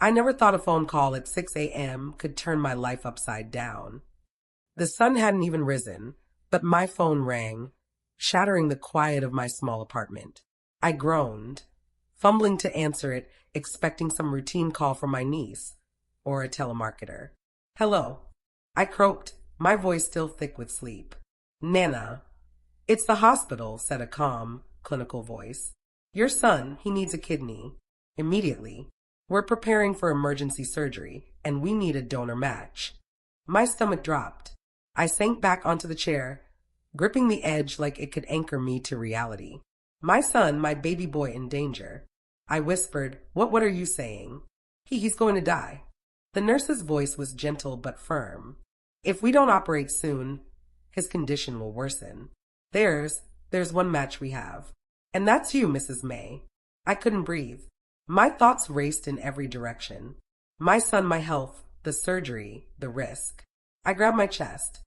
I never thought a phone call at 6 a.m. could turn my life upside down. The sun hadn't even risen, but my phone rang, shattering the quiet of my small apartment. I groaned, fumbling to answer it, expecting some routine call from my niece or a telemarketer. Hello. I croaked, my voice still thick with sleep. Nana. It's the hospital, said a calm, clinical voice. Your son, he needs a kidney. Immediately. We're preparing for emergency surgery, and we need a donor match. My stomach dropped. I sank back onto the chair, gripping the edge like it could anchor me to reality. My son, my baby boy in danger. I whispered, What are you saying? He's going to die. The nurse's voice was gentle but firm. If we don't operate soon, his condition will worsen. There's one match we have. And that's you, Mrs. May. I couldn't breathe. My thoughts raced in every direction. My son, my health, the surgery, the risk. I grabbed my chest.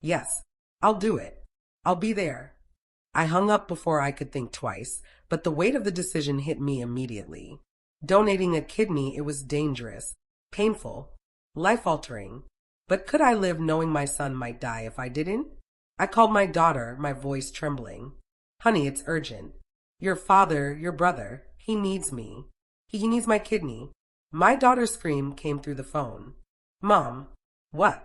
Yes, I'll do it. I'll be there. I hung up before I could think twice, but the weight of the decision hit me immediately. Donating a kidney, it was dangerous, painful, life-altering. But could I live knowing my son might die if I didn't? I called my daughter, my voice trembling. Honey, it's urgent. Your father, your brother, he needs me. He needs my kidney. My daughter's scream came through the phone. Mom, what?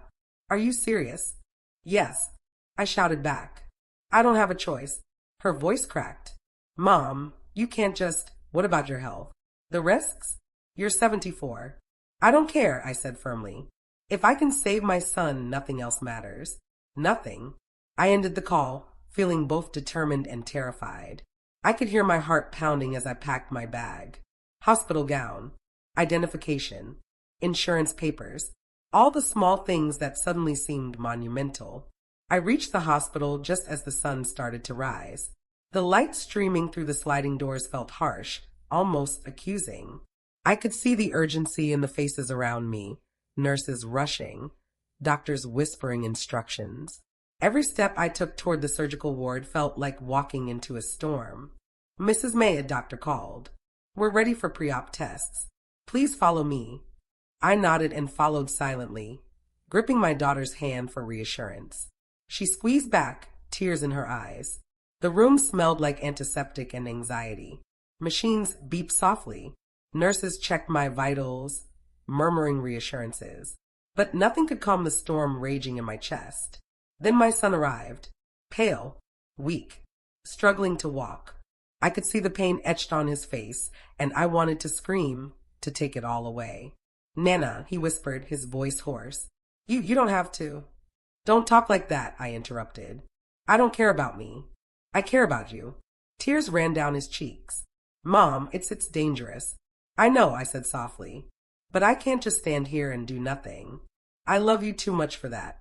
Are you serious? Yes, I shouted back. I don't have a choice. Her voice cracked. Mom, you can't just... What about your health? The risks? You're 74. I don't care, I said firmly. If I can save my son, nothing else matters. Nothing. I ended the call, feeling both determined and terrified. I could hear my heart pounding as I packed my bag. Hospital gown, identification, insurance papers, all the small things that suddenly seemed monumental. I reached the hospital just as the sun started to rise. The light streaming through the sliding doors felt harsh, almost accusing. I could see the urgency in the faces around me, nurses rushing, doctors whispering instructions. Every step I took toward the surgical ward felt like walking into a storm. Mrs. May, a doctor called. We're ready for pre-op tests. Please follow me. I nodded and followed silently, gripping my daughter's hand for reassurance. She squeezed back, tears in her eyes. The room smelled like antiseptic and anxiety. Machines beeped softly. Nurses checked my vitals, murmuring reassurances. But nothing could calm the storm raging in my chest. Then my son arrived, pale, weak, struggling to walk. I could see the pain etched on his face, and I wanted to scream, to take it all away. Nana, he whispered, his voice hoarse. You don't have to. Don't talk like that, I interrupted. I don't care about me. I care about you. Tears ran down his cheeks. Mom, it's dangerous. I know, I said softly. But I can't just stand here and do nothing. I love you too much for that.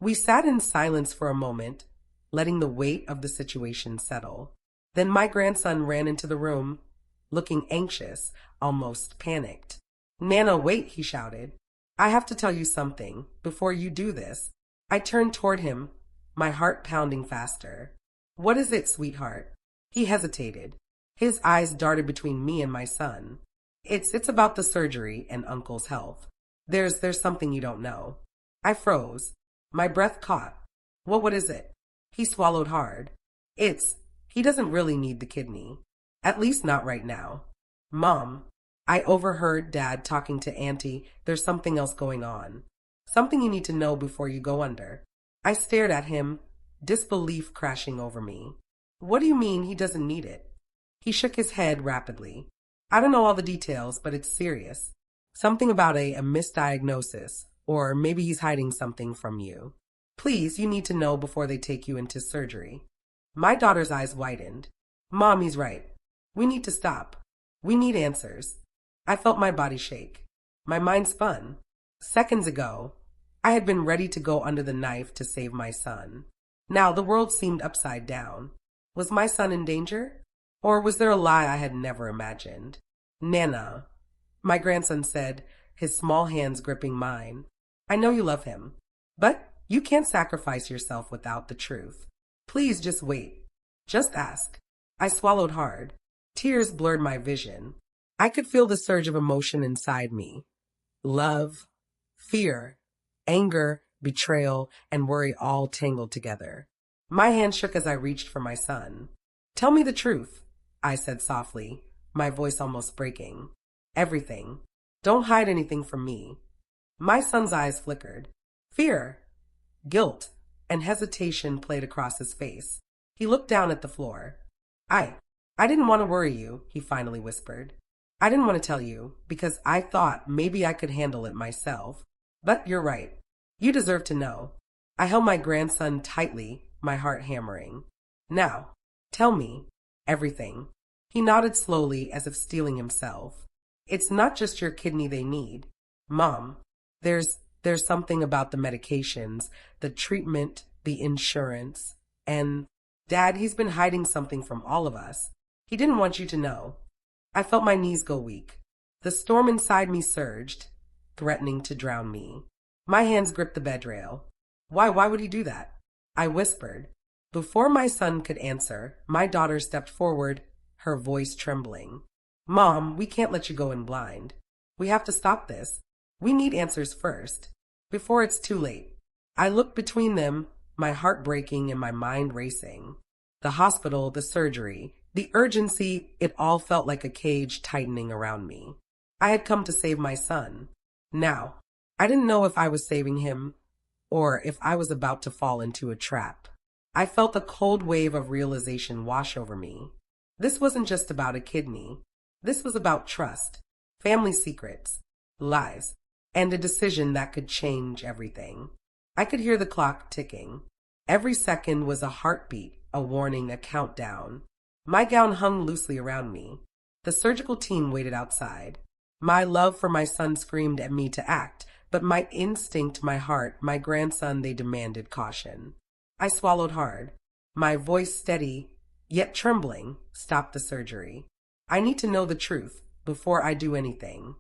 We sat in silence for a moment, letting the weight of the situation settle. Then my grandson ran into the room, looking anxious, almost panicked. Nana, wait, he shouted. I have to tell you something, before you do this. I turned toward him, my heart pounding faster. What is it, sweetheart? He hesitated. His eyes darted between me and my son. It's about the surgery and Uncle's health. There's something you don't know. I froze. My breath caught. What is it? He swallowed hard. He doesn't really need the kidney. At least not right now. Mom, I overheard Dad talking to Auntie. There's something else going on. Something you need to know before you go under. I stared at him, disbelief crashing over me. What do you mean he doesn't need it? He shook his head rapidly. I don't know all the details, but it's serious. Something about a misdiagnosis, or maybe he's hiding something from you. Please, you need to know before they take you into surgery. My daughter's eyes widened. Mom, he's right. We need to stop. We need answers. I felt my body shake. My mind spun. Seconds ago, I had been ready to go under the knife to save my son. Now the world seemed upside down. Was my son in danger? Or was there a lie I had never imagined? Nana, my grandson said, his small hands gripping mine. I know you love him, but you can't sacrifice yourself without the truth. Please just wait. Just ask. I swallowed hard. Tears blurred my vision. I could feel the surge of emotion inside me. Love, fear, anger, betrayal, and worry all tangled together. My hand shook as I reached for my son. Tell me the truth, I said softly, my voice almost breaking. Everything. Don't hide anything from me. My son's eyes flickered. Fear, guilt, and hesitation played across his face. He looked down at the floor. I didn't want to worry you, he finally whispered. I didn't want to tell you, because I thought maybe I could handle it myself. But you're right. You deserve to know. I held my grandson tightly, my heart hammering. Now, tell me everything. He nodded slowly as if steeling himself. It's not just your kidney they need. Mom, there's something about the medications, the treatment, the insurance, and Dad, he's been hiding something from all of us. He didn't want you to know. I felt my knees go weak. The storm inside me surged, threatening to drown me. My hands gripped the bed rail. Why would he do that? I whispered. Before my son could answer, my daughter stepped forward, her voice trembling. Mom, we can't let you go in blind. We have to stop this. We need answers first, before it's too late. I looked between them, my heart breaking and my mind racing. The hospital, the surgery, the urgency, it all felt like a cage tightening around me. I had come to save my son. Now, I didn't know if I was saving him or if I was about to fall into a trap. I felt a cold wave of realization wash over me. This wasn't just about a kidney. This was about trust, family secrets, lies, and a decision that could change everything. I could hear the clock ticking. Every second was a heartbeat, a warning, a countdown. My gown hung loosely around me. The surgical team waited outside. My love for my son screamed at me to act, but my instinct, my heart, my grandson, they demanded caution. I swallowed hard. My voice steady, yet trembling, stopped the surgery. I need to know the truth before I do anything.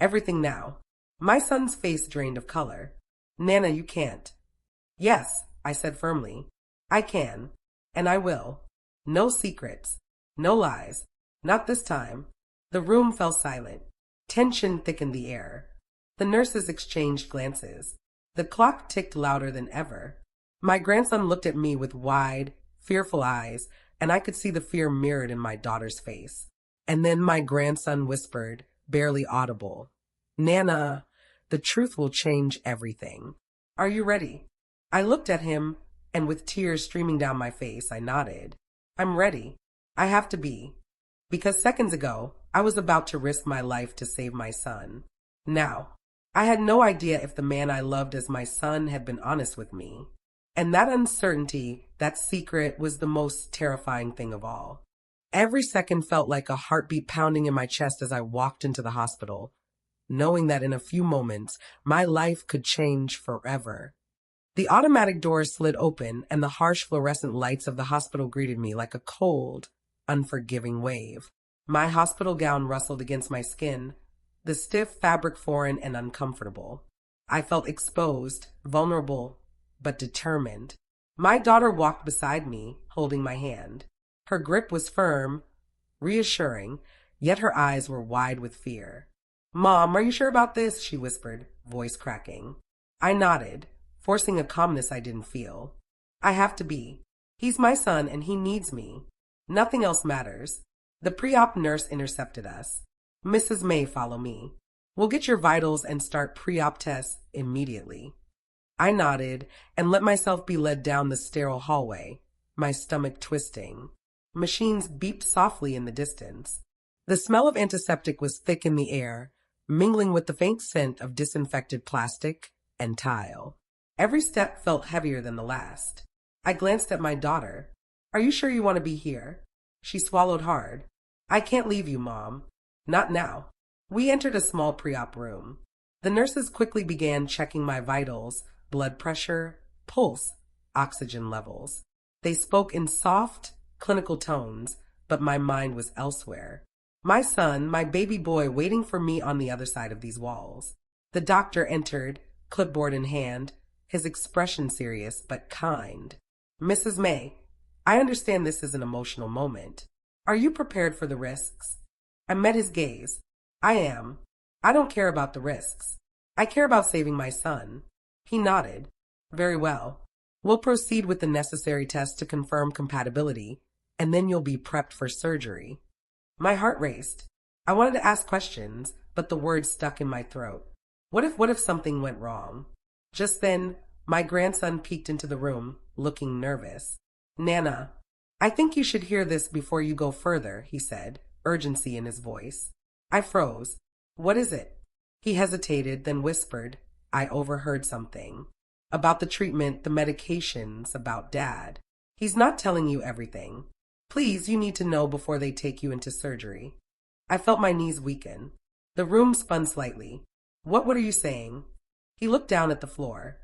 Everything now. My son's face drained of color. Nana, you can't. Yes, I said firmly. I can, and I will. No secrets, no lies. Not this time. The room fell silent. Tension thickened the air. The nurses exchanged glances. The clock ticked louder than ever. My grandson looked at me with wide, fearful eyes, and I could see the fear mirrored in my daughter's face. And then my grandson whispered, barely audible, Nana, the truth will change everything. Are you ready? I looked at him, and with tears streaming down my face, I nodded. I'm ready. I have to be. Because seconds ago, I was about to risk my life to save my son. Now, I had no idea if the man I loved as my son had been honest with me. And that uncertainty, that secret, was the most terrifying thing of all. Every second felt like a heartbeat pounding in my chest as I walked into the hospital, knowing that in a few moments, my life could change forever. The automatic doors slid open, and the harsh fluorescent lights of the hospital greeted me like a cold, unforgiving wave. My hospital gown rustled against my skin, the stiff fabric foreign and uncomfortable. I felt exposed, vulnerable, but determined. My daughter walked beside me, holding my hand. Her grip was firm, reassuring, yet her eyes were wide with fear. Mom, are you sure about this? She whispered, voice cracking. I nodded, forcing a calmness I didn't feel. I have to be. He's my son and he needs me. Nothing else matters. The pre-op nurse intercepted us. Mrs. May, follow me. We'll get your vitals and start pre-op tests immediately. I nodded and let myself be led down the sterile hallway, my stomach twisting. Machines beeped softly in the distance. The smell of antiseptic was thick in the air, mingling with the faint scent of disinfected plastic and tile. Every step felt heavier than the last. I glanced at my daughter. Are you sure you want to be here? She swallowed hard. I can't leave you, Mom. Not now. We entered a small pre-op room. The nurses quickly began checking my vitals, blood pressure, pulse, oxygen levels. They spoke in soft, clinical tones, but my mind was elsewhere. My son, my baby boy, waiting for me on the other side of these walls. The doctor entered, clipboard in hand, his expression serious but kind. Mrs. May, I understand this is an emotional moment. Are you prepared for the risks? I met his gaze, I am. I don't care about the risks. I care about saving my son. He nodded. Very well. We'll proceed with the necessary tests to confirm compatibility, and then you'll be prepped for surgery. My heart raced. I wanted to ask questions, but the words stuck in my throat. What if something went wrong? Just then, my grandson peeked into the room, looking nervous. Nana, I think you should hear this before you go further, he said, urgency in his voice. I froze. What is it? He hesitated, then whispered. I overheard something. About the treatment, the medications, about Dad. He's not telling you everything. Please, you need to know before they take you into surgery. I felt my knees weaken. The room spun slightly. What are you saying? He looked down at the floor.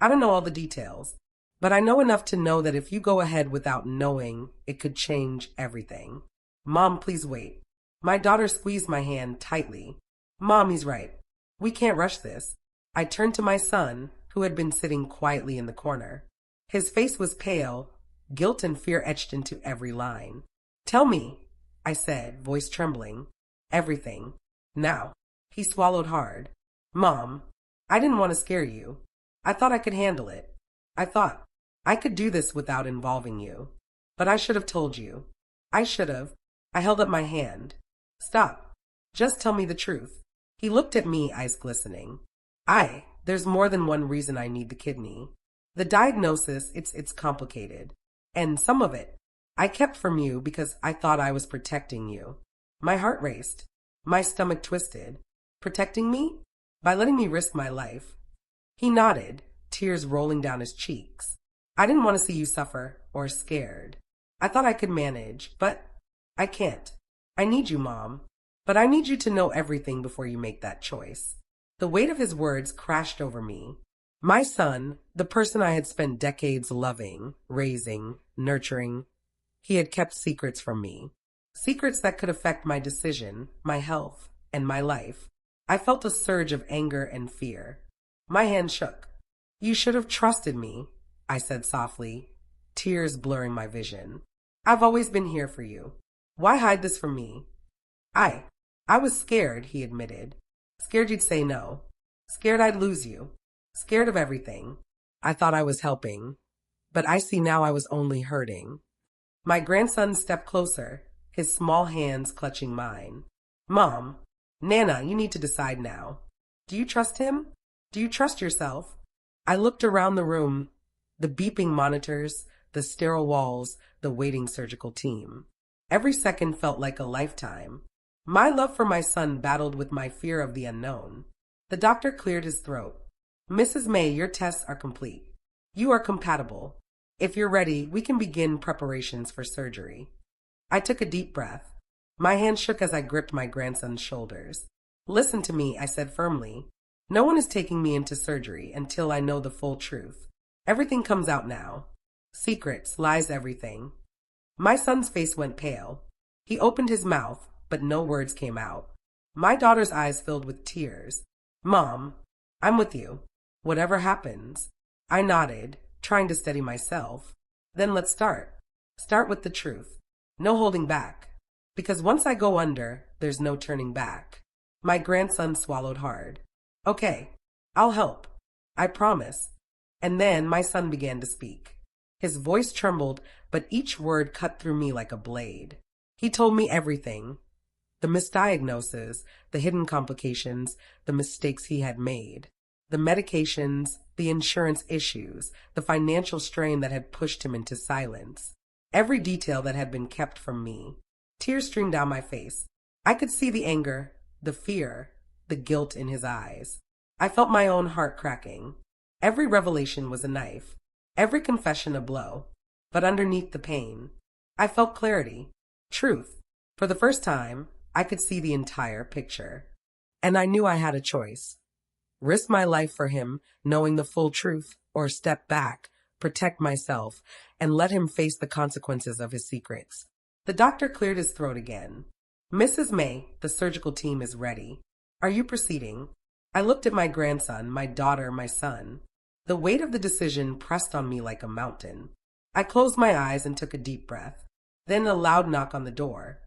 I don't know all the details, but I know enough to know that if you go ahead without knowing, it could change everything. Mom, please wait. My daughter squeezed my hand tightly. Mom, he's right. We can't rush this. I turned to my son, who had been sitting quietly in the corner. His face was pale, guilt and fear etched into every line. Tell me, I said, voice trembling. Everything. Now. He swallowed hard. Mom, I didn't want to scare you. I thought I could handle it. I thought I could do this without involving you. But I should have told you. I should have. I held up my hand. Stop. Just tell me the truth. He looked at me, eyes glistening. There's more than one reason I need the kidney. The diagnosis, it's complicated. And some of it, I kept from you because I thought I was protecting you. My heart raced. My stomach twisted. Protecting me? By letting me risk my life. He nodded, tears rolling down his cheeks. I didn't want to see you suffer or scared. I thought I could manage, but I can't. I need you, Mom. But I need you to know everything before you make that choice. The weight of his words crashed over me. My son, the person I had spent decades loving, raising, nurturing, he had kept secrets from me. Secrets that could affect my decision, my health, and my life. I felt a surge of anger and fear. My hand shook. You should have trusted me, I said softly, tears blurring my vision. I've always been here for you. Why hide this from me? I was scared, he admitted. Scared you'd say no. Scared I'd lose you. Scared of everything. I thought I was helping, but I see now I was only hurting. My grandson stepped closer, his small hands clutching mine. Mom, Nana, you need to decide now. Do you trust him? Do you trust yourself? I looked around the room, the beeping monitors, the sterile walls, the waiting surgical team. Every second felt like a lifetime. My love for my son battled with my fear of the unknown. The doctor cleared his throat. Mrs. May, your tests are complete. You are compatible. If you're ready, we can begin preparations for surgery. I took a deep breath. My hand shook as I gripped my grandson's shoulders. Listen to me, I said firmly. No one is taking me into surgery until I know the full truth. Everything comes out now. Secrets, lies, everything. My son's face went pale. He opened his mouth, but no words came out. My daughter's eyes filled with tears. Mom, I'm with you. Whatever happens. I nodded, trying to steady myself. Then let's start. Start with the truth. No holding back. Because once I go under, there's no turning back. My grandson swallowed hard. Okay, I'll help. I promise. And then my son began to speak. His voice trembled, but each word cut through me like a blade. He told me everything. The misdiagnosis, the hidden complications, the mistakes he had made. The medications, the insurance issues, the financial strain that had pushed him into silence. Every detail that had been kept from me. Tears streamed down my face. I could see the anger, the fear, the guilt in his eyes. I felt my own heart cracking. Every revelation was a knife, every confession a blow. But underneath the pain, I felt clarity, truth. For the first time, I could see the entire picture. And I knew I had a choice. Risk my life for him, knowing the full truth, or step back, protect myself, and let him face the consequences of his secrets. The doctor cleared his throat again. Mrs. May, the surgical team is ready. Are you proceeding? I looked at my grandson, my daughter, my son. The weight of the decision pressed on me like a mountain. I closed my eyes and took a deep breath. Then a loud knock on the door.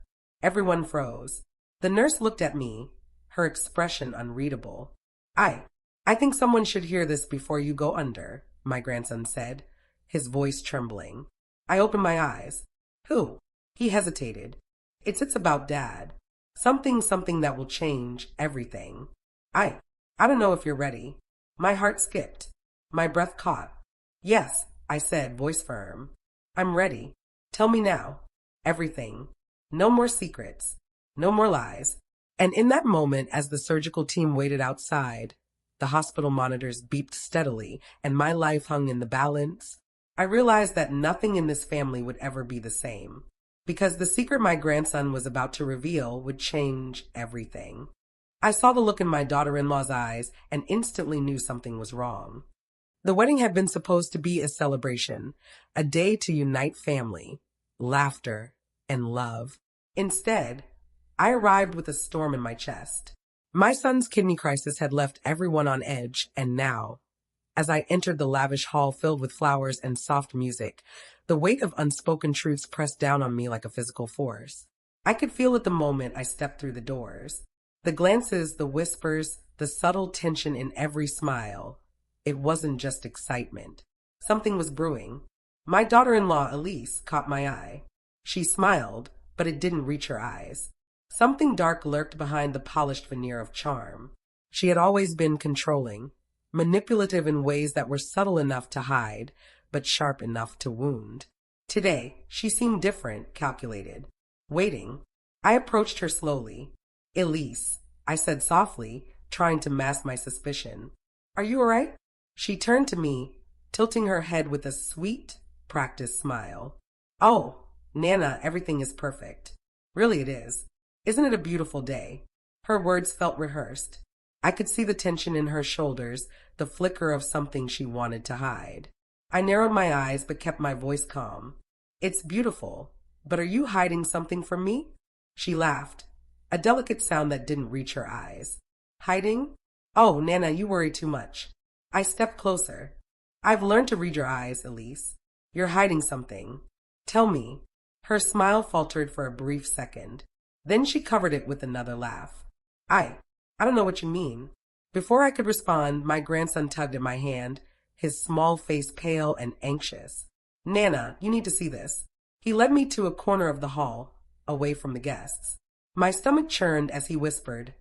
Everyone froze. The nurse looked at me, her expression unreadable. I, I think someone should hear this before you go under, my grandson said, his voice trembling. I opened my eyes. Who? He hesitated. It's about Dad. Something that will change everything. I don't know if you're ready. My heart skipped. My breath caught. Yes, I said, voice firm. I'm ready. Tell me now. Everything. No more secrets. No more lies. And in that moment, as the surgical team waited outside, the hospital monitors beeped steadily, and my life hung in the balance, I realized that nothing in this family would ever be the same, because the secret my grandson was about to reveal would change everything. I saw the look in my daughter-in-law's eyes and instantly knew something was wrong. The wedding had been supposed to be a celebration, a day to unite family, laughter, and love. Instead, I arrived with a storm in my chest. My son's kidney crisis had left everyone on edge, and now, as I entered the lavish hall filled with flowers and soft music, the weight of unspoken truths pressed down on me like a physical force. I could feel it the moment I stepped through the doors. The glances, the whispers, the subtle tension in every smile. It wasn't just excitement. Something was brewing. My daughter-in-law, Elise, caught my eye. She smiled, but it didn't reach her eyes. Something dark lurked behind the polished veneer of charm. She had always been controlling, manipulative in ways that were subtle enough to hide, but sharp enough to wound. Today, she seemed different, calculated. Waiting. I approached her slowly. Elise, I said softly, trying to mask my suspicion. Are you all right? She turned to me, tilting her head with a sweet, practiced smile. Oh, Nana, everything is perfect. Really it is. Isn't it a beautiful day? Her words felt rehearsed. I could see the tension in her shoulders, the flicker of something she wanted to hide. I narrowed my eyes but kept my voice calm. It's beautiful, but are you hiding something from me? She laughed, a delicate sound that didn't reach her eyes. Hiding? Oh, Nana, you worry too much. I stepped closer. I've learned to read your eyes, Elise. You're hiding something. Tell me. Her smile faltered for a brief second. Then she covered it with another laugh. I don't know what you mean. Before I could respond, my grandson tugged at my hand, his small face pale and anxious. Nana, you need to see this. He led me to a corner of the hall, away from the guests. My stomach churned as he whispered,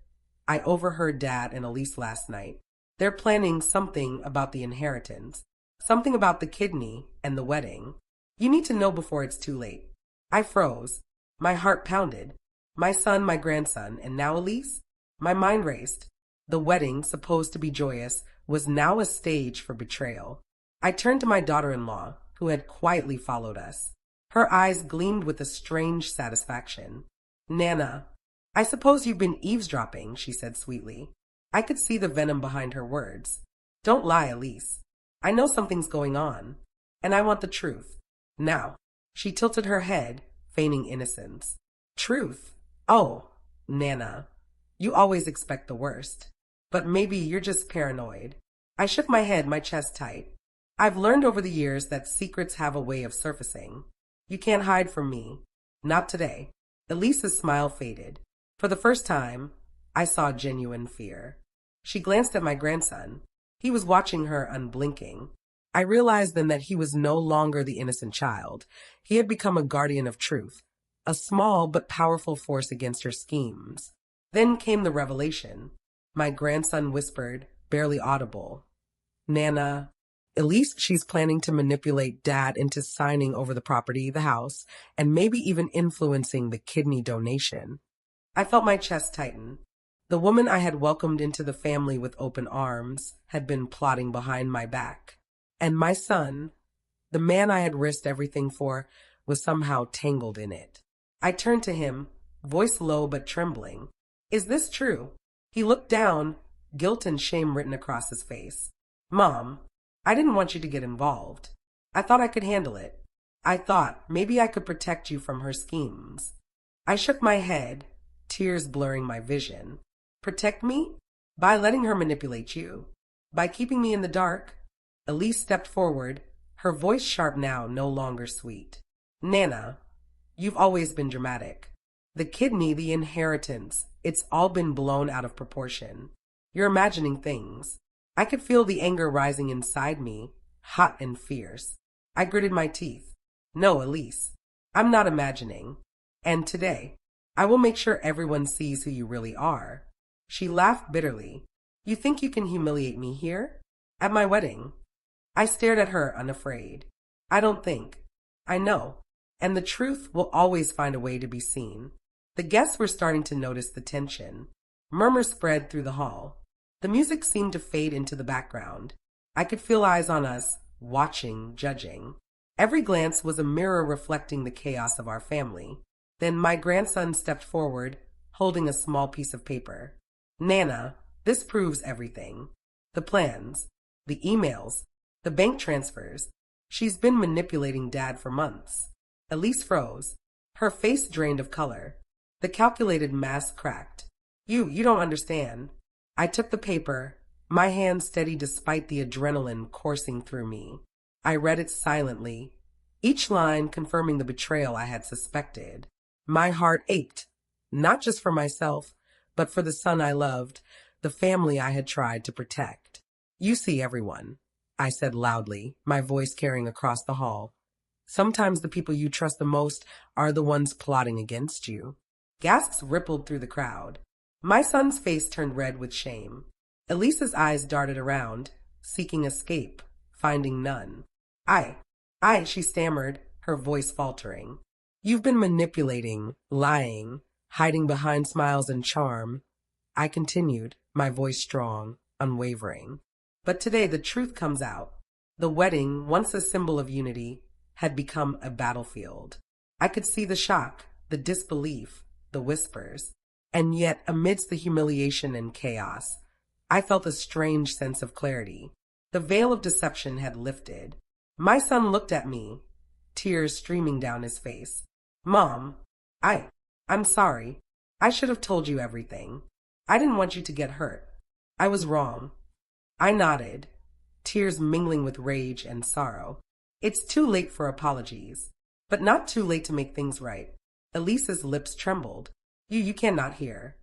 I overheard Dad and Elise last night. They're planning something about the inheritance, something about the kidney and the wedding. You need to know before it's too late. I froze. My heart pounded. My son, my grandson, and now Elise? My mind raced. The wedding, supposed to be joyous, was now a stage for betrayal. I turned to my daughter-in-law, who had quietly followed us. Her eyes gleamed with a strange satisfaction. Nana, I suppose you've been eavesdropping, she said sweetly. I could see the venom behind her words. Don't lie, Elise. I know something's going on, and I want the truth. Now. She tilted her head, feigning innocence. Truth? Oh, Nana, you always expect the worst. But maybe you're just paranoid. I shook my head, my chest tight. I've learned over the years that secrets have a way of surfacing. You can't hide from me. Not today. Elise's smile faded. For the first time, I saw genuine fear. She glanced at my grandson. He was watching her unblinking. I realized then that he was no longer the innocent child. He had become a guardian of truth, a small but powerful force against her schemes. Then came the revelation. My grandson whispered, barely audible, Nana, Elise, she's planning to manipulate Dad into signing over the property, the house, and maybe even influencing the kidney donation. I felt my chest tighten. The woman I had welcomed into the family with open arms had been plotting behind my back. And my son, the man I had risked everything for, was somehow tangled in it. I turned to him, voice low but trembling. Is this true? He looked down, guilt and shame written across his face. Mom, I didn't want you to get involved. I thought I could handle it. I thought maybe I could protect you from her schemes. I shook my head, tears blurring my vision. Protect me? By letting her manipulate you. By keeping me in the dark. Elise stepped forward, her voice sharp now, no longer sweet. Nana, you've always been dramatic. The kidney, the inheritance, it's all been blown out of proportion. You're imagining things. I could feel the anger rising inside me, hot and fierce. I gritted my teeth. No, Elise, I'm not imagining. And today, I will make sure everyone sees who you really are. She laughed bitterly. You think you can humiliate me here? At my wedding? I stared at her, unafraid. I don't think. I know. And the truth will always find a way to be seen. The guests were starting to notice the tension. Murmurs spread through the hall. The music seemed to fade into the background. I could feel eyes on us, watching, judging. Every glance was a mirror reflecting the chaos of our family. Then my grandson stepped forward, holding a small piece of paper. Nana, this proves everything. The plans, the emails, the bank transfers. She's been manipulating Dad for months. Elise froze. Her face drained of color. The calculated mask cracked. You don't understand. I took the paper, my hand steady despite the adrenaline coursing through me. I read it silently, each line confirming the betrayal I had suspected. My heart ached, not just for myself, but for the son I loved, the family I had tried to protect. You see, everyone, I said loudly, my voice carrying across the hall. Sometimes the people you trust the most are the ones plotting against you. Gasps rippled through the crowd. My son's face turned red with shame. Elisa's eyes darted around, seeking escape, finding none. She stammered, her voice faltering. You've been manipulating, lying, hiding behind smiles and charm. I continued, my voice strong, unwavering. But today the truth comes out. The wedding, once a symbol of unity, had become a battlefield. I could see the shock, the disbelief, the whispers. And yet, amidst the humiliation and chaos, I felt a strange sense of clarity. The veil of deception had lifted. My son looked at me, tears streaming down his face. Mom, I'm sorry. I should have told you everything. I didn't want you to get hurt. I was wrong. I nodded, tears mingling with rage and sorrow. It's too late for apologies, but not too late to make things right. Elise's lips trembled. You cannot hear.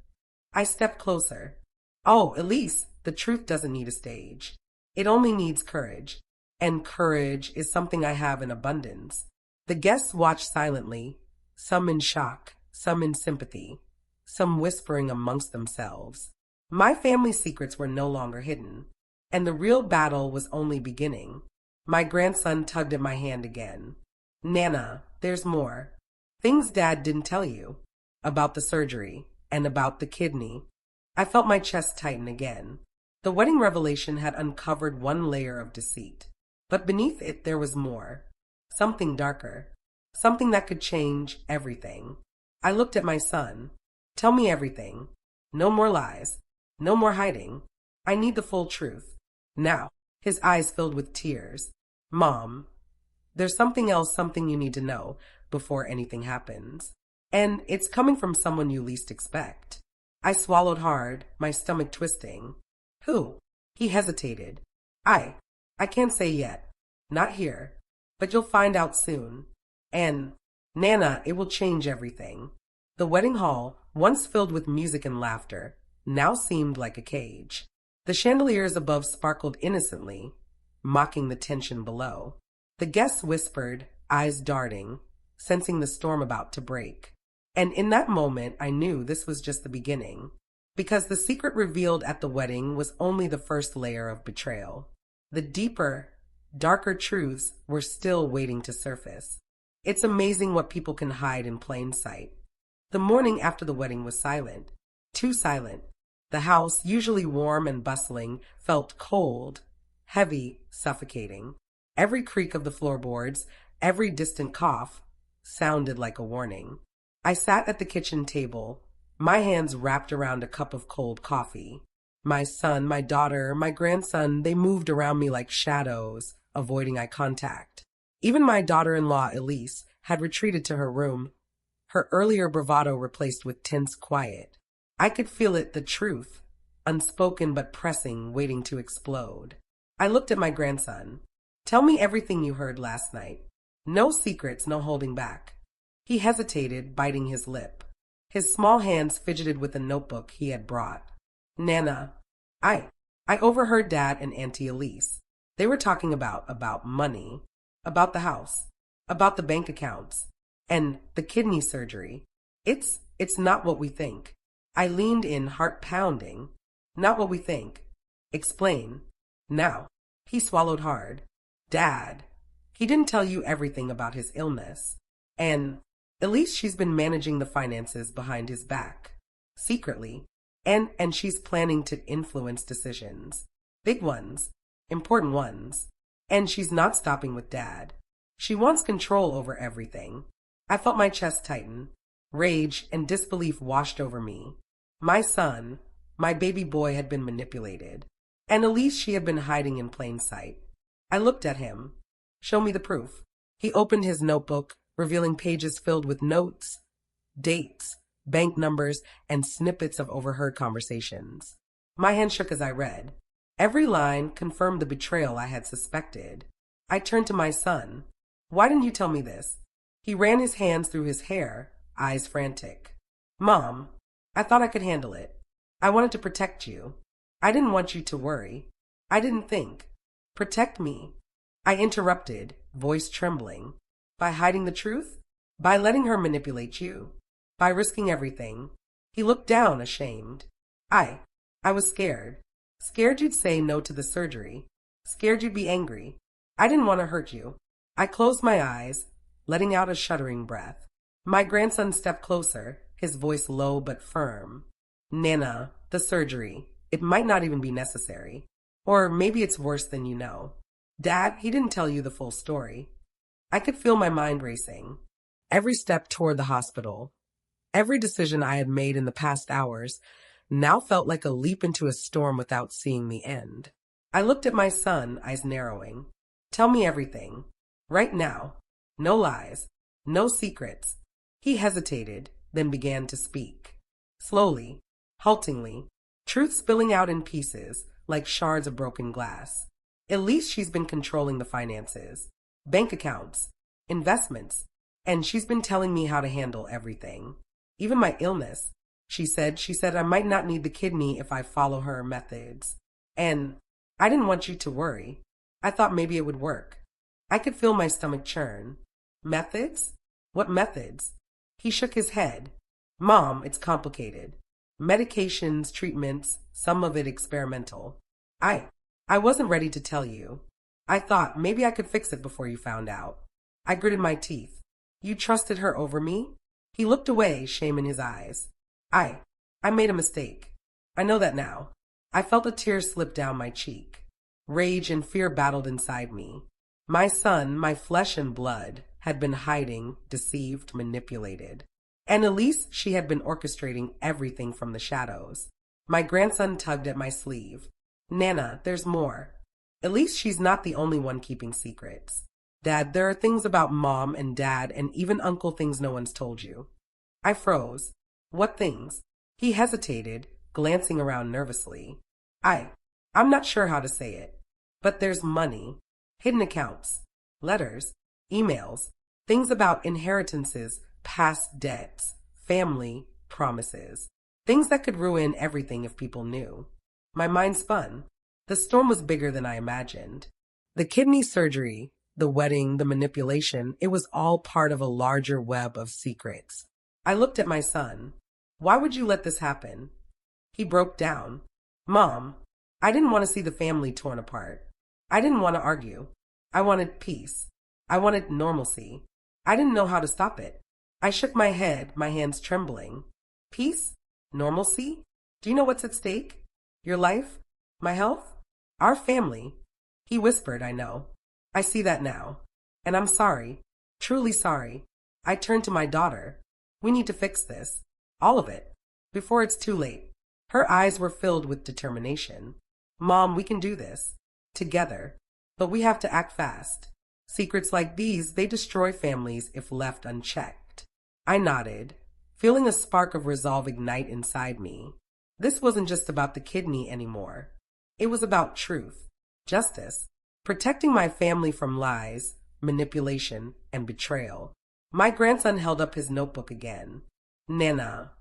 I stepped closer. Oh, Elise, the truth doesn't need a stage. It only needs courage. And courage is something I have in abundance. The guests watched silently, some in shock, some in sympathy, some whispering amongst themselves. My family's secrets were no longer hidden, and the real battle was only beginning. My grandson tugged at my hand again. Nana, there's more. Things Dad didn't tell you. About the surgery, and about the kidney. I felt my chest tighten again. The wedding revelation had uncovered one layer of deceit, but beneath it there was more. Something darker. Something that could change everything. I looked at my son. Tell me everything. No more lies. No more hiding. I need the full truth. Now. His eyes filled with tears. Mom, there's something else, something you need to know before anything happens. And it's coming from someone you least expect. I swallowed hard, my stomach twisting. Who? He hesitated. I can't say yet. Not here. But you'll find out soon. And, Nana, it will change everything. The wedding hall, once filled with music and laughter, now seemed like a cage. The chandeliers above sparkled innocently, mocking the tension below. The guests whispered, eyes darting, sensing the storm about to break. And in that moment, I knew this was just the beginning, because the secret revealed at the wedding was only the first layer of betrayal. The deeper, darker truths were still waiting to surface. It's amazing what people can hide in plain sight. The morning after the wedding was silent, too silent. The house, usually warm and bustling, felt cold, heavy, suffocating. Every creak of the floorboards, every distant cough, sounded like a warning. I sat at the kitchen table, my hands wrapped around a cup of cold coffee. My son, my daughter, my grandson, they moved around me like shadows, avoiding eye contact. Even my daughter-in-law, Elise, had retreated to her room, her earlier bravado replaced with tense quiet. I could feel it, the truth, unspoken but pressing, waiting to explode. I looked at my grandson. Tell me everything you heard last night. No secrets, no holding back. He hesitated, biting his lip. His small hands fidgeted with a notebook he had brought. Nana, I, I overheard Dad and Auntie Elise. They were talking about money, about the house, about the bank accounts, and the kidney surgery. It's not what we think. I leaned in, heart pounding. Not what we think. Explain. Now. He swallowed hard. Dad, he didn't tell you everything about his illness. And at least she's been managing the finances behind his back. Secretly. And she's planning to influence decisions. Big ones. Important ones. And she's not stopping with Dad. She wants control over everything. I felt my chest tighten. Rage and disbelief washed over me. My son, my baby boy, had been manipulated. And Elise, she had been hiding in plain sight. I looked at him. Show me the proof. He opened his notebook, revealing pages filled with notes, dates, bank numbers, and snippets of overheard conversations. My hand shook as I read. Every line confirmed the betrayal I had suspected. I turned to my son. Why didn't you tell me this? He ran his hands through his hair, eyes frantic. Mom, I thought I could handle it. I wanted to protect you. I didn't want you to worry. I didn't think. Protect me. I interrupted, voice trembling. By hiding the truth? By letting her manipulate you? By risking everything? He looked down, ashamed. I was scared. Scared you'd say no to the surgery. Scared you'd be angry. I didn't want to hurt you. I closed my eyes, letting out a shuddering breath. My grandson stepped closer, his voice low but firm. Nana, the surgery. It might not even be necessary. Or maybe it's worse than you know. Dad, he didn't tell you the full story. I could feel my mind racing. Every step toward the hospital, every decision I had made in the past hours, now felt like a leap into a storm without seeing the end. I looked at my son, eyes narrowing. Tell me everything. Right now. No lies. No secrets. He hesitated, then began to speak. Slowly, haltingly, truth spilling out in pieces, like shards of broken glass. At least she's been controlling the finances, bank accounts, investments, and she's been telling me how to handle everything. Even my illness. She said I might not need the kidney if I follow her methods. And I didn't want you to worry. I thought maybe it would work. I could feel my stomach churn. Methods? What methods? He shook his head. Mom, it's complicated. Medications, treatments, some of it experimental. I wasn't ready to tell you. I thought maybe I could fix it before you found out. I gritted my teeth. You trusted her over me? He looked away, shame in his eyes. I made a mistake. I know that now. I felt a tear slip down my cheek. Rage and fear battled inside me. My son, my flesh and blood, had been hiding, deceived, manipulated. And Elise, she had been orchestrating everything from the shadows. My grandson tugged at my sleeve. Nana, there's more. At least she's not the only one keeping secrets. Dad, there are things about Mom and Dad and even Uncle, things no one's told you. I froze. What things? He hesitated, glancing around nervously. I'm not sure how to say it, but there's money, hidden accounts, letters, emails, things about inheritances, past debts, family, promises, things that could ruin everything if people knew. My mind spun. The storm was bigger than I imagined. The kidney surgery, the wedding, the manipulation, it was all part of a larger web of secrets. I looked at my son. Why would you let this happen? He broke down. Mom, I didn't want to see the family torn apart. I didn't want to argue. I wanted peace. I wanted normalcy. I didn't know how to stop it. I shook my head, my hands trembling. Peace? Normalcy? Do you know what's at stake? Your life? My health? Our family? He whispered, I know. I see that now. And I'm sorry. Truly sorry. I turned to my daughter. We need to fix this. All of it. Before it's too late. Her eyes were filled with determination. Mom, we can do this. Together. But we have to act fast. Secrets like these, they destroy families if left unchecked. I nodded, feeling a spark of resolve ignite inside me. This wasn't just about the kidney anymore. It was about truth, justice, protecting my family from lies, manipulation, and betrayal. My grandson held up his notebook again. Nana,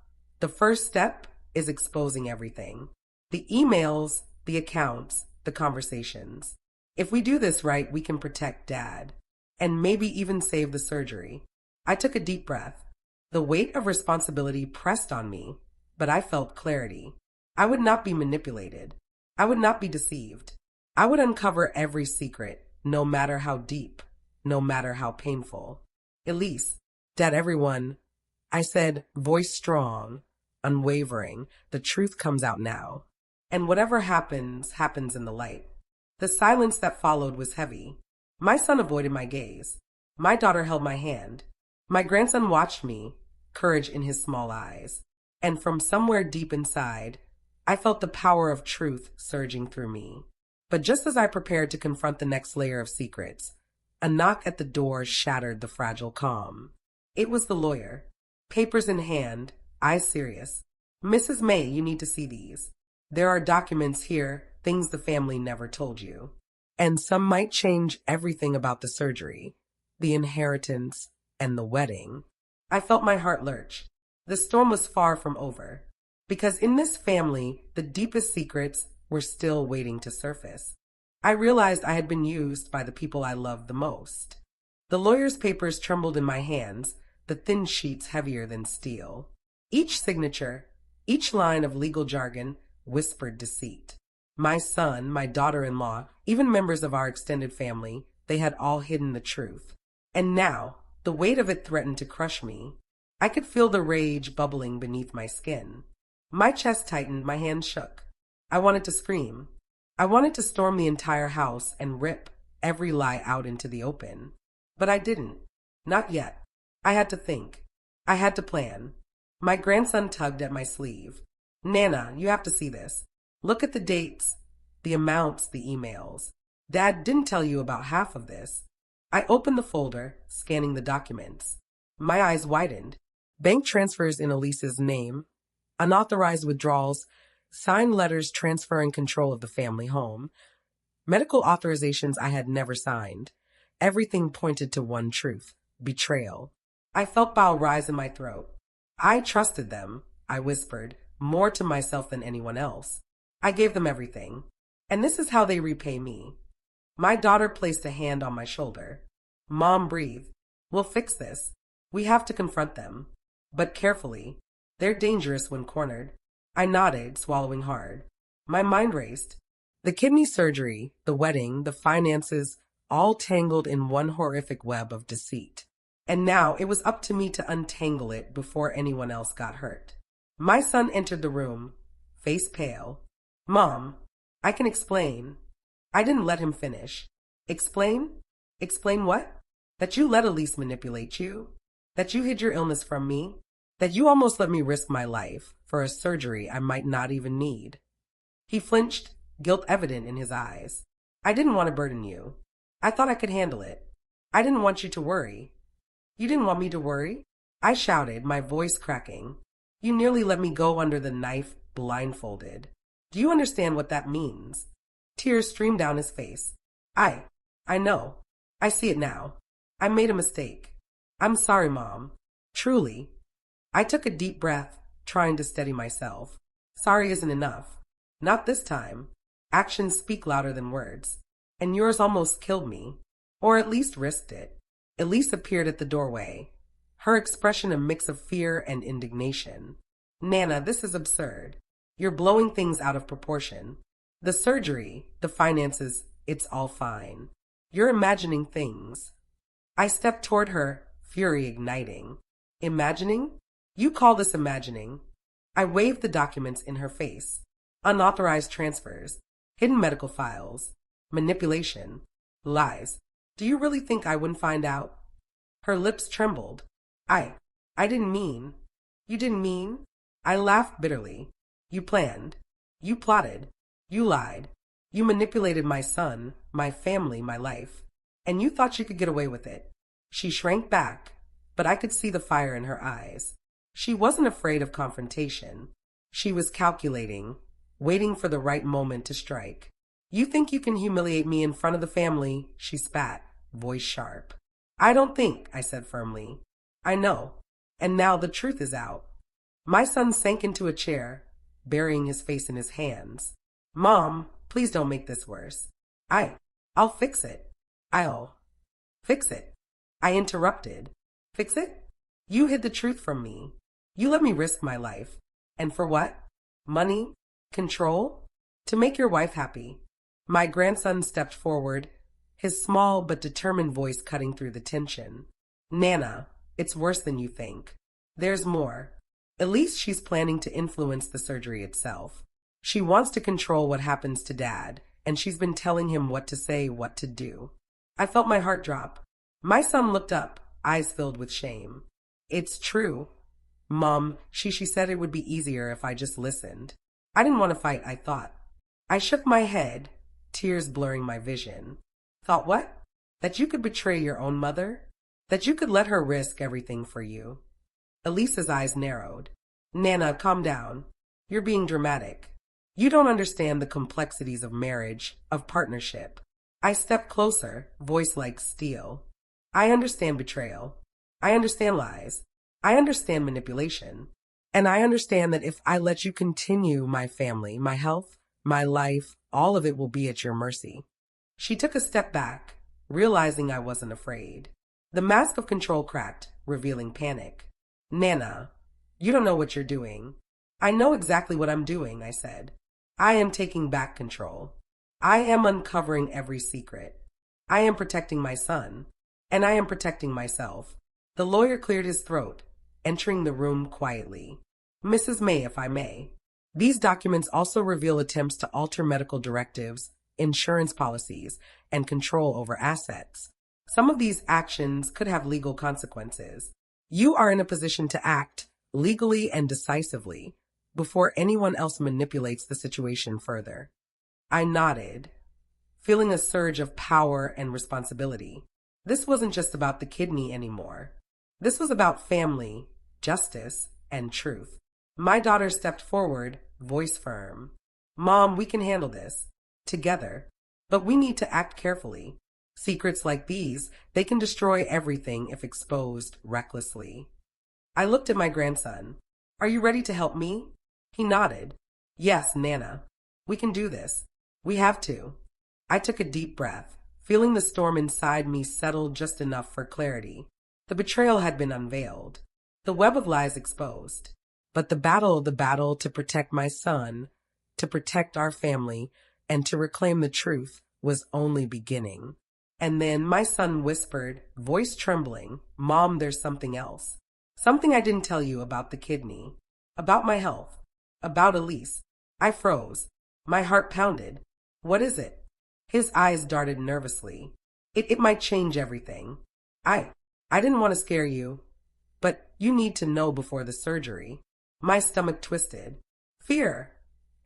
The first step is exposing everything. The emails, the accounts, the conversations. If we do this right, we can protect Dad. And maybe even save the surgery. I took a deep breath. The weight of responsibility pressed on me, but I felt clarity. I would not be manipulated. I would not be deceived. I would uncover every secret, no matter how deep, no matter how painful. Elise, Dad, everyone, I said, voice strong, unwavering. The truth comes out now. And whatever happens, happens in the light. The silence that followed was heavy. My son avoided my gaze. My daughter held my hand. My grandson watched me, courage in his small eyes. And from somewhere deep inside, I felt the power of truth surging through me. But just as I prepared to confront the next layer of secrets, a knock at the door shattered the fragile calm. It was the lawyer. Papers in hand, eyes serious. Mrs. May, you need to see these. There are documents here, things the family never told you. And some might change everything about the surgery, the inheritance, and the wedding. I felt my heart lurch. The storm was far from over. Because in this family, the deepest secrets were still waiting to surface. I realized I had been used by the people I loved the most. The lawyer's papers trembled in my hands, the thin sheets heavier than steel. Each signature, each line of legal jargon whispered deceit. My son, my daughter-in-law, even members of our extended family, they had all hidden the truth. And now, the weight of it threatened to crush me. I could feel the rage bubbling beneath my skin. My chest tightened, my hands shook. I wanted to scream. I wanted to storm the entire house and rip every lie out into the open. But I didn't. Not yet. I had to think. I had to plan. My grandson tugged at my sleeve. Nana, you have to see this. Look at the dates, the amounts, the emails. Dad didn't tell you about half of this. I opened the folder, scanning the documents. My eyes widened. Bank transfers in Elise's name, unauthorized withdrawals, signed letters transferring control of the family home, medical authorizations I had never signed. Everything pointed to one truth: betrayal. I felt bile rise in my throat. I trusted them, I whispered, more to myself than anyone else. I gave them everything. And this is how they repay me. My daughter placed a hand on my shoulder. Mom, breathe. We'll fix this. We have to confront them. But carefully. They're dangerous when cornered. I nodded, swallowing hard. My mind raced. The kidney surgery, the wedding, the finances, all tangled in one horrific web of deceit. And now it was up to me to untangle it before anyone else got hurt. My son entered the room, face pale. Mom, I can explain. I didn't let him finish. Explain? Explain what? That you let Elise manipulate you? That you hid your illness from me? That you almost let me risk my life for a surgery I might not even need? He flinched, guilt evident in his eyes. I didn't want to burden you. I thought I could handle it. I didn't want you to worry. You didn't want me to worry? I shouted, my voice cracking. You nearly let me go under the knife blindfolded. Do you understand what that means? Tears streamed down his face. I know. I see it now. I made a mistake. I'm sorry, Mom. Truly. I took a deep breath, trying to steady myself. Sorry isn't enough. Not this time. Actions speak louder than words. And yours almost killed me. Or at least risked it. Elise appeared at the doorway, her expression a mix of fear and indignation. Nana, this is absurd. You're blowing things out of proportion. The surgery, the finances, it's all fine. You're imagining things. I stepped toward her, fury igniting. Imagining? You call this imagining? I waved the documents in her face. Unauthorized transfers, hidden medical files, manipulation, lies. Do you really think I wouldn't find out? Her lips trembled. I didn't mean. You didn't mean? I laughed bitterly. You planned. You plotted. You lied. You manipulated my son, my family, my life. And you thought you could get away with it. She shrank back, but I could see the fire in her eyes. She wasn't afraid of confrontation. She was calculating, waiting for the right moment to strike. You think you can humiliate me in front of the family? She spat, voice sharp. I don't think, I said firmly. I know. And now the truth is out. My son sank into a chair, burying his face in his hands. Mom, please don't make this worse. I'll fix it. I'll fix it. I interrupted. Fix it? You hid the truth from me. You let me risk my life. And for what? Money? Control? To make your wife happy. My grandson stepped forward, his small but determined voice cutting through the tension. Nana, it's worse than you think. There's more. At least she's planning to influence the surgery itself. She wants to control what happens to Dad, and she's been telling him what to say, what to do. I felt my heart drop. My son looked up, eyes filled with shame. It's true. Mom, she said it would be easier if I just listened. I didn't want to fight, I thought. I shook my head, tears blurring my vision. Thought what? That you could betray your own mother? That you could let her risk everything for you? Elise's eyes narrowed. Nana, calm down. You're being dramatic. You don't understand the complexities of marriage, of partnership. I stepped closer, voice like steel. I understand betrayal. I understand lies. I understand manipulation. And I understand that if I let you continue my family, my health, my life, all of it will be at your mercy. She took a step back, realizing I wasn't afraid. The mask of control cracked, revealing panic. Nana, you don't know what you're doing. I know exactly what I'm doing, I said. I am taking back control. I am uncovering every secret. I am protecting my son. And I am protecting myself. The lawyer cleared his throat, entering the room quietly. Mrs. May, if I may. These documents also reveal attempts to alter medical directives, insurance policies, and control over assets. Some of these actions could have legal consequences. You are in a position to act legally and decisively before anyone else manipulates the situation further. I nodded, feeling a surge of power and responsibility. This wasn't just about the kidney anymore. This was about family, justice, and truth. My daughter stepped forward, voice firm. Mom, we can handle this. Together. But we need to act carefully. Secrets like these, they can destroy everything if exposed recklessly. I looked at my grandson. Are you ready to help me? He nodded. Yes, Nana. We can do this. We have to. I took a deep breath, feeling the storm inside me settle just enough for clarity. The betrayal had been unveiled. The web of lies exposed. But the battle to protect my son, to protect our family, and to reclaim the truth was only beginning. And then my son whispered, voice trembling, Mom, there's something else. Something I didn't tell you about the kidney. About my health. About Elise. I froze. My heart pounded. What is it? His eyes darted nervously. It might change everything. I didn't want to scare you, but you need to know before the surgery. My stomach twisted. Fear,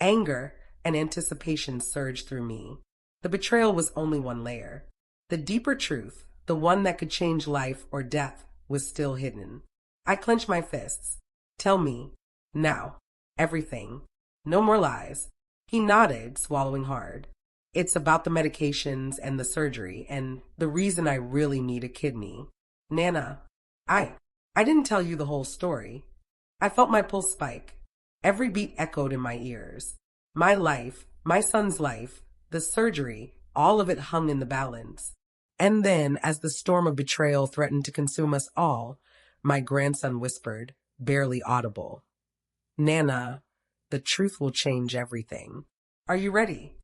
anger, and anticipation surged through me. The betrayal was only one layer. The deeper truth, the one that could change life or death, was still hidden. I clenched my fists. Tell me, now, everything. No more lies. He nodded, swallowing hard. It's about the medications and the surgery and the reason I really need a kidney. Nana, I didn't tell you the whole story. I felt my pulse spike. Every beat echoed in my ears. My life, my son's life, the surgery, all of it hung in the balance. And then, as the storm of betrayal threatened to consume us all, my grandson whispered, barely audible. Nana, the truth will change everything. Are you ready?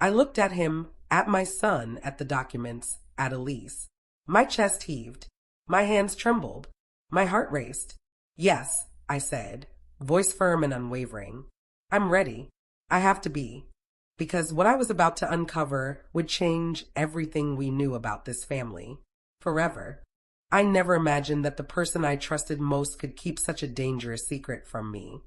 I looked at him, at my son, at the documents, at Elise. My chest heaved. My hands trembled. My heart raced. Yes, I said, voice firm and unwavering. I'm ready. I have to be. Because what I was about to uncover would change everything we knew about this family. Forever. I never imagined that the person I trusted most could keep such a dangerous secret from me.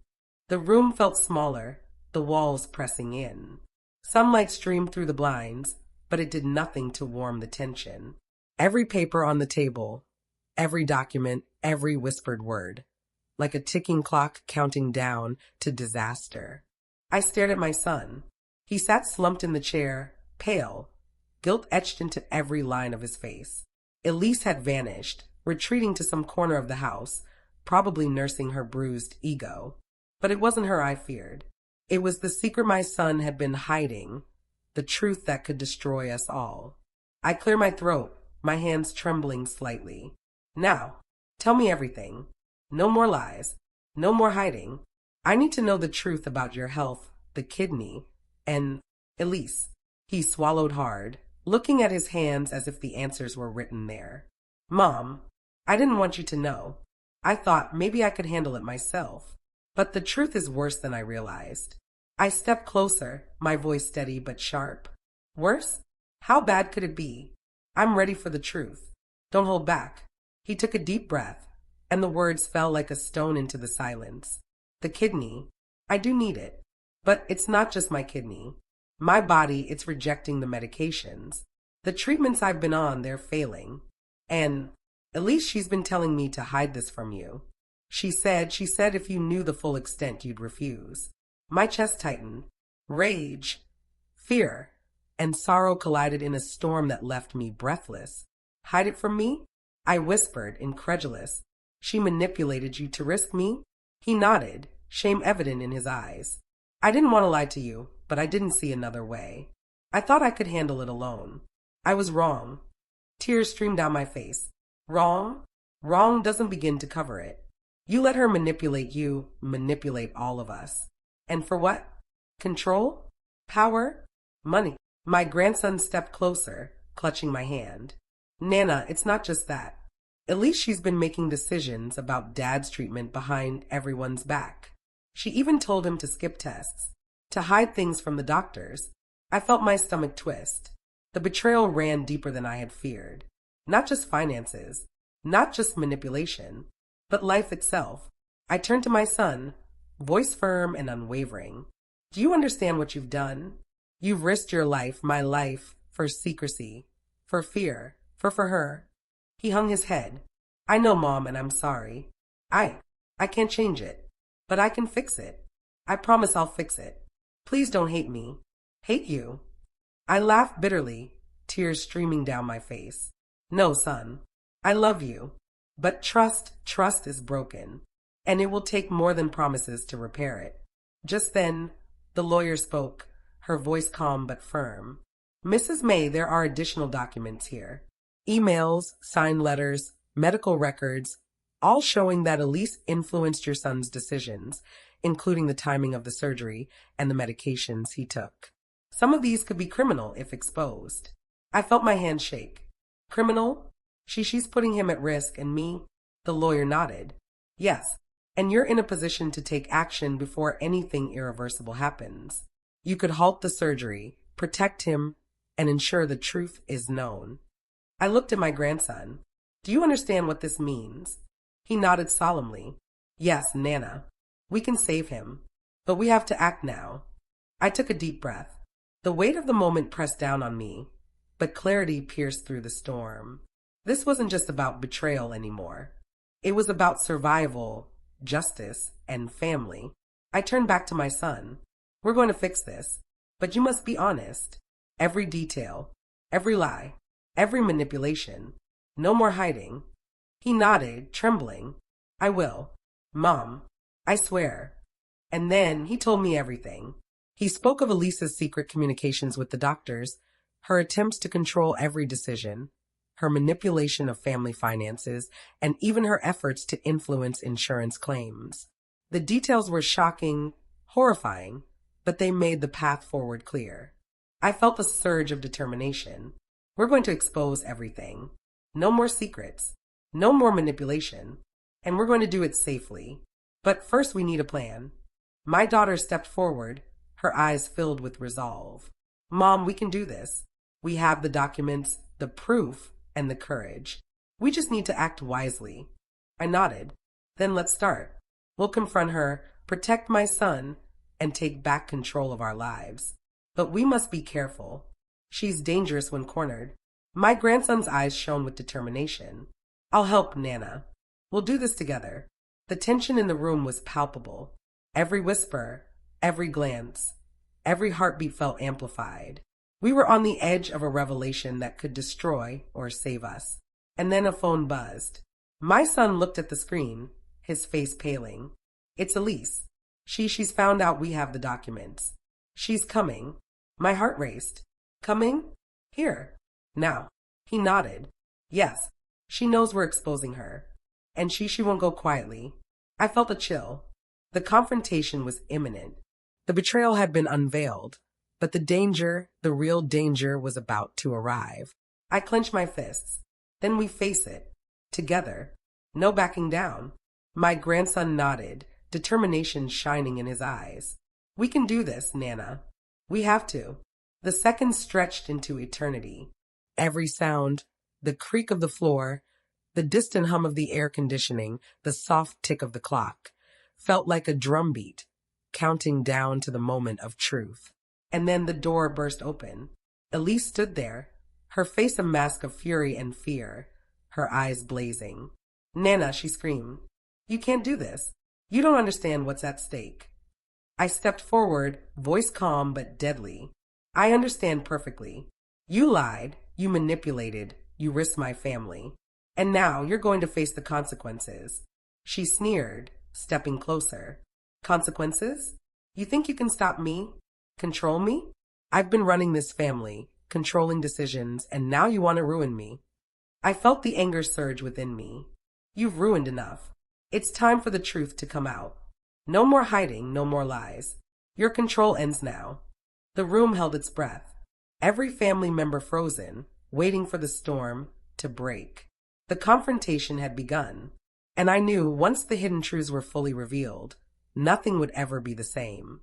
The room felt smaller, the walls pressing in. Sunlight streamed through the blinds, but it did nothing to warm the tension. Every paper on the table, every document, every whispered word. Like a ticking clock counting down to disaster. I stared at my son. He sat slumped in the chair, pale, guilt etched into every line of his face. Elise had vanished, retreating to some corner of the house, probably nursing her bruised ego. But it wasn't her I feared. It was the secret my son had been hiding, the truth that could destroy us all. I clear my throat, my hands trembling slightly. Now, tell me everything. No more lies. No more hiding. I need to know the truth about your health, the kidney, and Elise. He swallowed hard, looking at his hands as if the answers were written there. Mom, I didn't want you to know. I thought maybe I could handle it myself. But the truth is worse than I realized. I stepped closer, my voice steady but sharp. Worse? How bad could it be? I'm ready for the truth. Don't hold back. He took a deep breath, and the words fell like a stone into the silence. The kidney. I do need it. But it's not just my kidney. My body, it's rejecting the medications. The treatments I've been on, they're failing. And at least she's been telling me to hide this from you. She said if you knew the full extent, you'd refuse. My chest tightened. Rage, fear, and sorrow collided in a storm that left me breathless. Hide it from me? I whispered, incredulous. She manipulated you to risk me? He nodded, shame evident in his eyes. I didn't want to lie to you, but I didn't see another way. I thought I could handle it alone. I was wrong. Tears streamed down my face. Wrong? Wrong doesn't begin to cover it. You let her manipulate you, manipulate all of us. And for what? Control? Power? Money? My grandson stepped closer, clutching my hand. Nana, it's not just that. At least she's been making decisions about Dad's treatment behind everyone's back. She even told him to skip tests, to hide things from the doctors. I felt my stomach twist. The betrayal ran deeper than I had feared. Not just finances, not just manipulation, but life itself. I turned to my son, voice firm and unwavering. Do you understand what you've done? You've risked your life, my life, for secrecy, for fear, for her. He hung his head. I know, Mom, and I'm sorry. I can't change it, but I can fix it. I promise I'll fix it. Please don't hate me. Hate you. I laughed bitterly, tears streaming down my face. No, son, I love you. But trust is broken, and it will take more than promises to repair it. Just then, the lawyer spoke, her voice calm but firm. Mrs. May, there are additional documents here. Emails, signed letters, medical records, all showing that Elise influenced your son's decisions, including the timing of the surgery and the medications he took. Some of these could be criminal if exposed. I felt my hand shake. Criminal? She's putting him at risk, and me? The lawyer nodded. Yes, and you're in a position to take action before anything irreversible happens. You could halt the surgery, protect him, and ensure the truth is known. I looked at my grandson. Do you understand what this means? He nodded solemnly. Yes, Nana. We can save him, but we have to act now. I took a deep breath. The weight of the moment pressed down on me, but clarity pierced through the storm. This wasn't just about betrayal anymore. It was about survival, justice, and family. I turned back to my son. We're going to fix this, but you must be honest. Every detail, every lie, every manipulation. No more hiding. He nodded, trembling. I will. Mom, I swear. And then he told me everything. He spoke of Elisa's secret communications with the doctors, her attempts to control every decision, her manipulation of family finances, and even her efforts to influence insurance claims. The details were shocking, horrifying, but they made the path forward clear. I felt a surge of determination. We're going to expose everything. No more secrets. No more manipulation. And we're going to do it safely. But first we need a plan. My daughter stepped forward, her eyes filled with resolve. Mom, we can do this. We have the documents, the proof, and the courage. We just need to act wisely. I nodded. Then let's start. We'll confront her, protect my son, and take back control of our lives. But we must be careful. She's dangerous when cornered. My grandson's eyes shone with determination. I'll help, Nana. We'll do this together. The tension in the room was palpable. Every whisper, every glance, every heartbeat felt amplified. We were on the edge of a revelation that could destroy or save us. And then a phone buzzed. My son looked at the screen, his face paling. It's Elise. She's found out we have the documents. She's coming. My heart raced. Coming? Here. Now. He nodded. Yes. She knows we're exposing her. And she won't go quietly. I felt a chill. The confrontation was imminent. The betrayal had been unveiled, but the danger, the real danger, was about to arrive. I clenched my fists. Then we face it. Together. No backing down. My grandson nodded, determination shining in his eyes. We can do this, Nana. We have to. The seconds stretched into eternity. Every sound, the creak of the floor, the distant hum of the air conditioning, the soft tick of the clock, felt like a drumbeat, counting down to the moment of truth. And then the door burst open. Elise stood there, her face a mask of fury and fear, her eyes blazing. Nana, she screamed. You can't do this. You don't understand what's at stake. I stepped forward, voice calm but deadly. I understand perfectly. You lied, you manipulated, you risked my family. And now you're going to face the consequences. She sneered, stepping closer. Consequences? You think you can stop me? Control me? I've been running this family, controlling decisions, and now you want to ruin me. I felt the anger surge within me. You've ruined enough. It's time for the truth to come out. No more hiding, no more lies. Your control ends now. The room held its breath. Every family member frozen, waiting for the storm to break. The confrontation had begun, and I knew once the hidden truths were fully revealed, nothing would ever be the same.